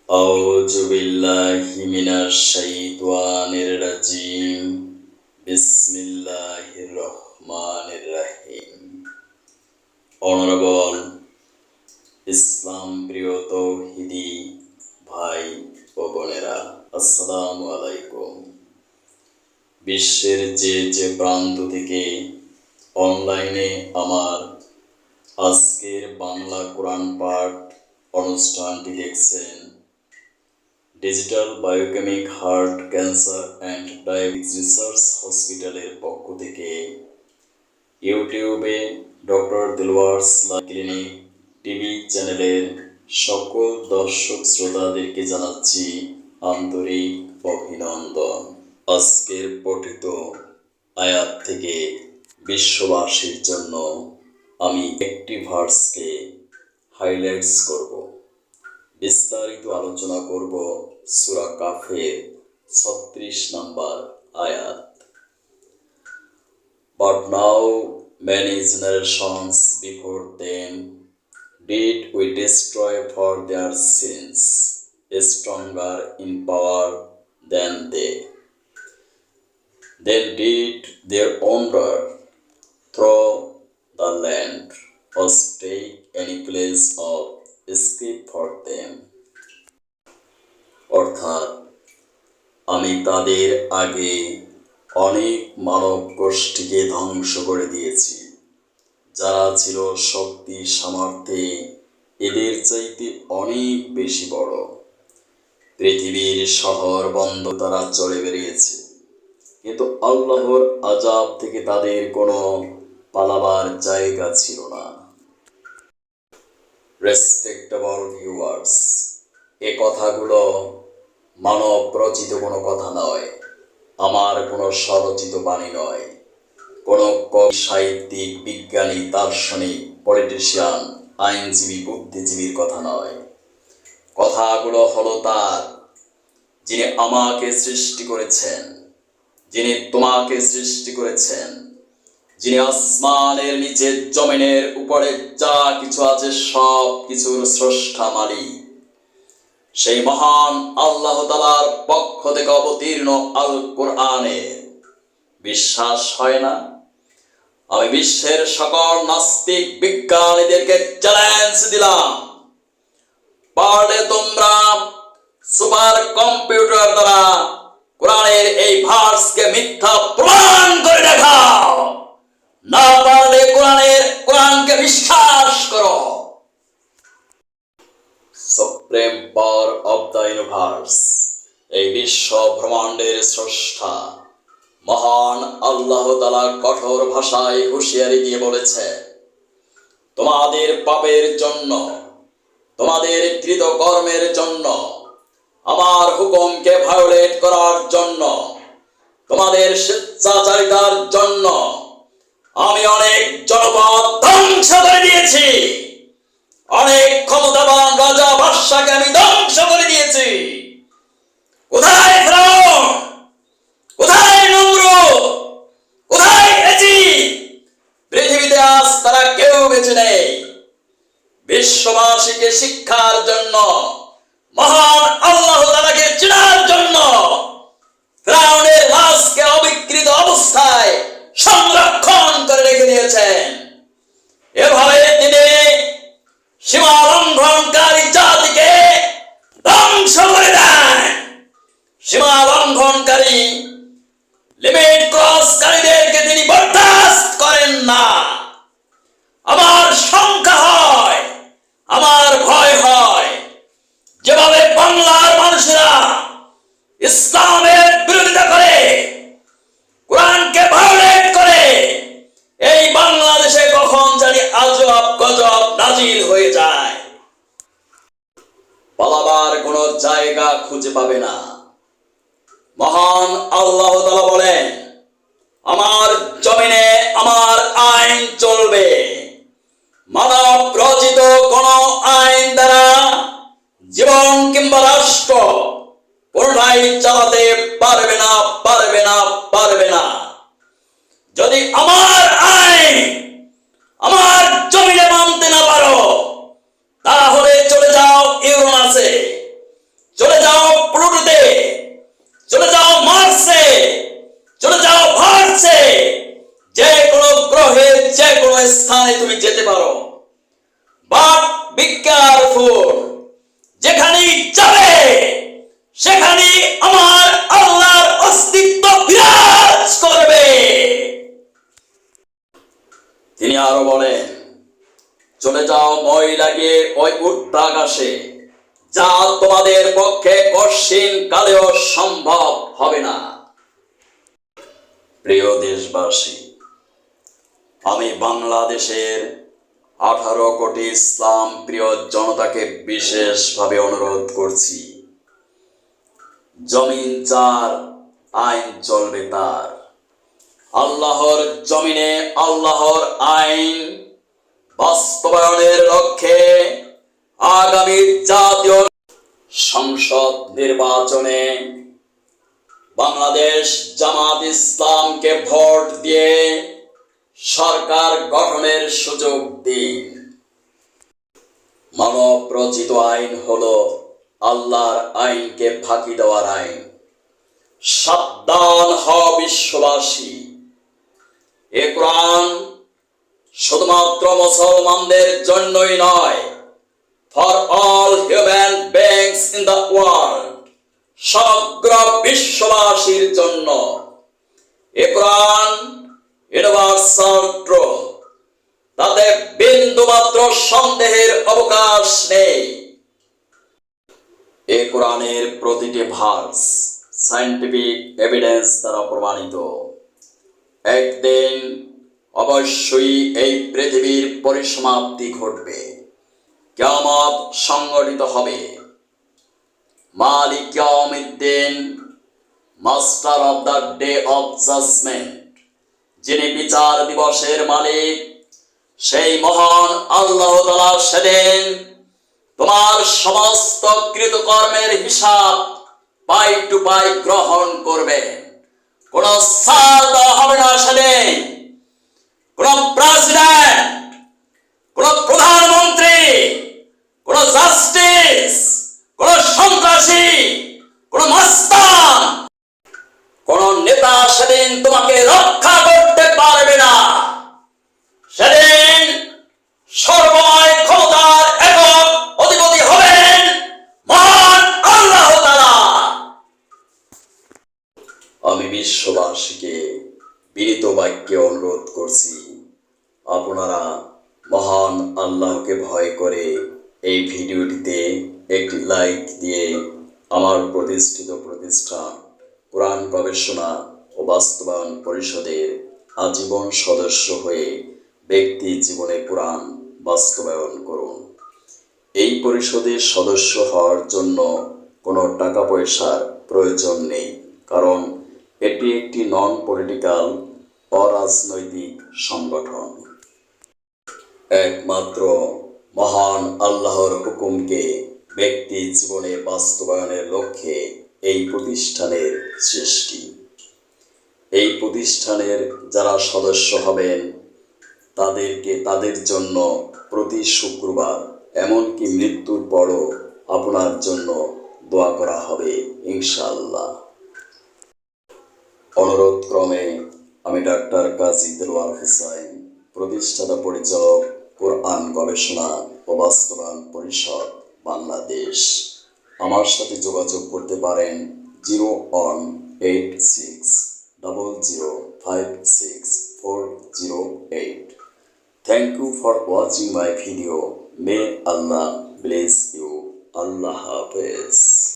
أعوذ بالله من الشيطان الرجيم بسم الله الرحمن الرحيم Honorable ইসলাম প্রিয় তৌহিদি ভাই ও বোনেরা, আসসালামু আলাইকুম। বিশ্বের যে প্রান্ত থেকে অনলাইনে আমার আজকের বাংলা কোরআন পাঠ অনুষ্ঠানটি দেখছেন, digital biochemic heart cancer and diabetes research হসপিটালের পক্ষ থেকে ইউটিউবে ডক্টর দিলওয়ার্স ক্লিনিক টিভি চ্যানেলের সকল দর্শক শ্রোতাদেরকে জানাচ্ছি আন্তরিক অভিনন্দন। আজকের পঠিত আয়াত থেকে বিশ্ববাসীর জন্য আমি একটি ভার্সকে হাইলাইটস করব, বিস্তারিত আলোচনা করব সূরা কাফের 36 নম্বর আয়াত। But now many generations before them did we destroy for their sins, stronger in power than they. They did their wander through the land, was take any place of escape for them. অর্থাৎ আমি তাদের আগে অনেক মানব গোষ্ঠীকে ধ্বংস করে দিয়েছি, যারা ছিল শক্তি সামর্থ্যে এদের চাইতে অনেক বেশি বড়। পৃথিবীর শহর বন্ধ তারা চলে বেরিয়েছে, কিন্তু আল্লাহর আযাব থেকে তাদের কোনো পালাবার জায়গা ছিল না। রেসপেক্টেবল ভিউয়ার্স, এ কথাগুলো মানব রচিত কোনো কথা নয়, আমার কোনো স্বরচিত বাণী নয়, কোনো কবি, সাহিত্যিক, বিজ্ঞানী, দার্শনিক, পলিটিশিয়ান, আইনজীবী, বুদ্ধিজীবীর কথা নয়। কথাগুলো হলো তার, যিনি আমাকে সৃষ্টি করেছেন, যিনি তোমাকে সৃষ্টি করেছেন, যিনি আসমানের নিচে জমিনের উপরে যা কিছু আছে সব কিছুর স্রষ্টা মালিক। সেই মহান আল্লাহ তাআলার পক্ষ থেকে অবতীর্ণ আল কোরআনে বিশ্বাস হয় না? আমি বিশ্বের সকল নাস্তিক বিজ্ঞানীদেরকে চ্যালেঞ্জ দিলাম, পারলে তোমরা সুপার কম্পিউটার দ্বারা কোরআনের এই ভার্সকে মিথ্যা প্রমাণ করে দেখাও, না পারলে কোরআনকে বিশ্বাস করো। Supreme power of the universe, এই বিশ্ব ব্রহ্মাণ্ডের স্রষ্টা মহান আল্লাহ তাআলা কঠোর ভাষায় হুঁশিয়ারি দিয়ে বলেছে, তোমাদের পাপের জন্য, তোমাদের কৃতকর্মের জন্য, আমার হুকুমকে ভায়োলেট করার জন্য, তোমাদের স্বেচ্ছাচারিতার জন্য আমি অনেক জনপদ ধ্বংস করে দিয়েছি, অনেক ক্ষমতাবান রাজা বাদশাকে আমি ধ্বংস করে দিয়েছি। কোথায় ফিরআউন, কোথায় নমরুদ, কোথায় ইজিপ্ট? পৃথিবীতে আজ তারা কেউ বেঁচে নেই। বিশ্ববাসীকে শিক্ষার জন্য, মহান আল্লাহ তাআলাকে চেনার জন্য ফিরআউনের লাশকে অবিকৃত অবস্থায় সংরক্ষণ করে রেখে দিয়েছেন। এভাবে তিনি সীমা লঙ্ঘনকারী জাতিকে ধ্বংস করে দেন। সীমা লঙ্ঘনকারী, লিমিট ক্রসকারীদেরকে তিনি বরদাস্ত করেন না। আমার শঙ্কা হয়, আমার ভয় হয়, যেভাবে বাংলার মানুষেরা ইসলামের বিরোধিতা করে, কোরআনকে ভায়োলেট করে, এই বাংলাদেশে কখন জানি আজব গজব নাজিল হয়ে যায়, পালাবার কোনো জায়গা খুঁজে পাবে না। মহান আল্লাহ তাআলা বলেন, আমার জমিনে আমার আইন চলবে। মানব রচিত কোন আইন দ্বারা জীবন কিংবা রাষ্ট্র পুনরায় চালাতে পারবে না, পারবে না, পারবে না। যদি আমার আইন আমার জমিনে মানতে না পারো, তাহলে চলে যাও ইউরোনাসে, দড়ি লাগিয়ে ওই উর্ধ্বাকাশে, যা তোমাদের পক্ষে কঠিন কালেও সম্ভব হবে না। প্রিয় দেশবাসী, আমি বাংলাদেশের 18 কোটি ইসলাম প্রিয় জনতাকে বিশেষভাবে অনুরোধ করছি, জমিন যার, আইন চলবে তার। আল্লাহর জমিনে আল্লাহর আইন বাস্তবায়নের লক্ষ্যে আগামী জাতীয় সংসদ নির্বাচনে বাংলাদেশ জামাত ইসলামকে ভোট দিয়ে সরকার গঠনের সুযোগ দিন। মানব রচিত আইন হলো আল্লাহর আইনকে ফাঁকি দেওয়ার আইন। সাবধান হও বিশ্ববাসী, এ কোরআন শুধুমাত্র মুসলমানদের জন্যই নয়, for all human beings in the world, সমগ্র বিশ্ববাসীর জন্য। এ কোরআন ইউনিভার্সাল ট্রুথ, তাতে বিন্দুমাত্র সন্দেহের অবকাশ নেই। এ কোরআনের প্রতিটি ভার্স সায়েন্টিফিক এভিডেন্স দ্বারা প্রমাণিত। একদিন অবশ্যই এই পৃথিবীর পরিসমাপ্তি ঘটবে, কিয়ামত সংঘটিত হবে। মালিক ইয়াউমিদ্দিন, master of the day of judgement, যিনি বিচার দিবসের মালিক, সেই মহান আল্লাহ তাআলা সেদিন তোমার সমস্ত কৃতকর্মের হিসাব পাই টু পাই গ্রহণ করবেন। কোন ছাড় দেওয়া হবে না সেদিন। কোন প্রেসিডেন্ট, কোন প্রধানমন্ত্রী, কোন জাস্টিস, কোন সন্ত্রাসী, কোন মাস্তান, কোন নেতা সেদিন তোমাকে রক্ষা করতে পারবে না। সেদিন সর্বময় ক্ষমতার একক অধিপতি হবেন মহান আল্লাহ তাআলা। আমি বিশ্ববাসীকে বিনীত বাক্যে অনুরোধ করছি, আপনারা মহান আল্লাহকে ভয় করে এই ভিডিওটিতে একটি লাইক দিয়ে আমার প্রতিষ্ঠিত প্রতিষ্ঠান কোরআন গবেষণা ও বাস্তবায়ন পরিষদের আজীবন সদস্য হয়ে ব্যক্তি জীবনে কোরআন বাস্তবায়ন করুন। এই পরিষদের সদস্য হওয়ার জন্য কোনো টাকা পয়সার প্রয়োজন নেই, কারণ এটি একটি নন পলিটিক্যাল অরাজনৈতিক সংগঠন। একমাত্র মহান আল্লাহর হুকুমকে ব্যক্তি জীবনে বাস্তবায়নের লক্ষ্যে এই প্রতিষ্ঠানের সৃষ্টি। এই প্রতিষ্ঠানের যারা সদস্য হবেন তাদের জন্য প্রতি শুক্রবার, এমনকি মৃত্যুর পরও আপনার জন্য দোয়া করা হবে ইনশাআল্লাহ। অনুরোধ ক্রমে আমি ডাক্তার কাজী দেলোয়ার হোসেন, প্রতিষ্ঠাতা পরিচালক কোরআন গবেষণা ও বাস্তবায়ন পরিষদ বাংলাদেশ। আমার সাথে যোগাযোগ করতে পারেন 018600564008। Thank you for watching my video. May Allah bless you. Allah Hafiz.